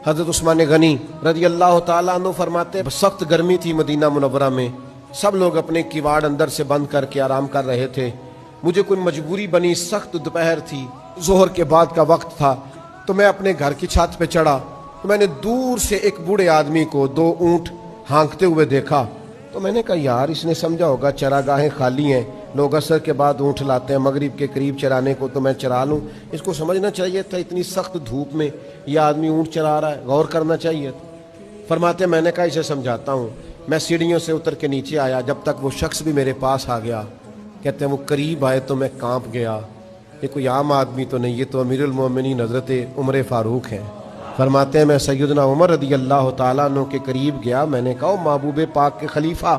حضرت عثمان غنی رضی اللہ تعالیٰ عنہ فرماتے سخت گرمی تھی مدینہ منورہ میں، سب لوگ اپنے کیواڑ اندر سے بند کر کے آرام کر رہے تھے، مجھے کوئی مجبوری بنی، سخت دوپہر تھی، ظہر کے بعد کا وقت تھا، تو میں اپنے گھر کی چھت پہ چڑھا تو میں نے دور سے ایک بوڑھے آدمی کو 2 اونٹ ہانکتے ہوئے دیکھا، تو میں نے کہا یار اس نے سمجھا ہوگا چراگاہیں خالی ہیں، لوگ عصر کے بعد اونٹ لاتے ہیں مغرب کے قریب چرانے کو، تو میں چرا لوں، اس کو سمجھنا چاہیے تھا اتنی سخت دھوپ میں یہ آدمی اونٹ چرا رہا ہے، غور کرنا چاہیے تھا۔ فرماتے میں نے کہا اسے سمجھاتا ہوں، میں سیڑھیوں سے اتر کے نیچے آیا، جب تک وہ شخص بھی میرے پاس آ گیا، کہتے ہیں وہ قریب آئے تو میں کانپ گیا، یہ کوئی عام آدمی تو نہیں، یہ تو امیر المومنین حضرت عمر فاروق ہیں۔ فرماتے ہیں میں سیدنا عمر رضی اللہ تعالیٰ عنہ کے قریب گیا، میں نے کہا محبوب پاک کے خلیفہ،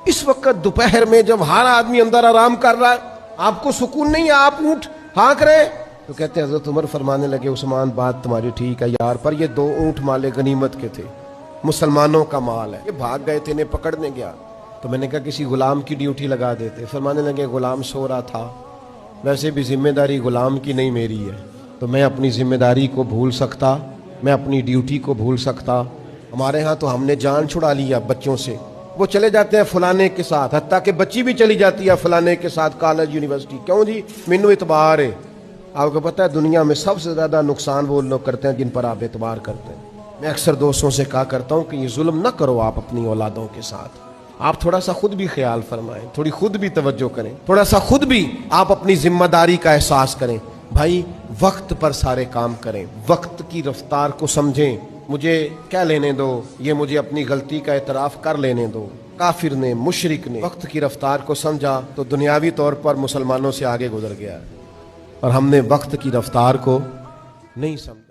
اس وقت دوپہر میں جب ہر آدمی اندر آرام کر رہا ہے آپ کو سکون نہیں ہے، آپ اونٹ ہانک رہے؟ تو کہتے ہیں حضرت عمر فرمانے لگے عثمان بات تمہاری ٹھیک ہے یار، پر یہ 2 اونٹ مال غنیمت کے تھے، مسلمانوں کا مال ہے، یہ بھاگ گئے تھے، انہیں پکڑنے گیا، تو میں نے کہا کسی غلام کی ڈیوٹی لگا دیتے۔ فرمانے لگے غلام سو رہا تھا، ویسے بھی ذمہ داری غلام کی نہیں میری ہے، تو میں اپنی ذمہ داری کو بھول سکتا، میں اپنی ڈیوٹی کو بھول سکتا؟ ہمارے ہاں تو ہم نے جان چھڑا لیا بچوں سے، وہ چلے جاتے ہیں فلانے کے ساتھ، حتیٰ کہ بچی بھی چلی جاتی ہے فلانے کے ساتھ کالج یونیورسٹی، کیوں جی مینو اعتبار ہے۔ آپ کو پتہ ہے دنیا میں سب سے زیادہ نقصان وہ لوگ کرتے ہیں جن پر آپ اعتبار کرتے ہیں۔ میں اکثر دوستوں سے کہا کرتا ہوں کہ یہ ظلم نہ کرو آپ اپنی اولادوں کے ساتھ، آپ تھوڑا سا خود بھی خیال فرمائیں، تھوڑی خود بھی توجہ کریں، تھوڑا سا خود بھی آپ اپنی ذمہ داری کا احساس کریں۔ بھائی وقت پر سارے کام کریں، وقت کی رفتار کو سمجھیں، مجھے کیا لینے دو، یہ مجھے اپنی غلطی کا اعتراف کر لینے دو۔ کافر نے مشرک نے وقت کی رفتار کو سمجھا تو دنیاوی طور پر مسلمانوں سے آگے گزر گیا، اور ہم نے وقت کی رفتار کو نہیں سمجھا۔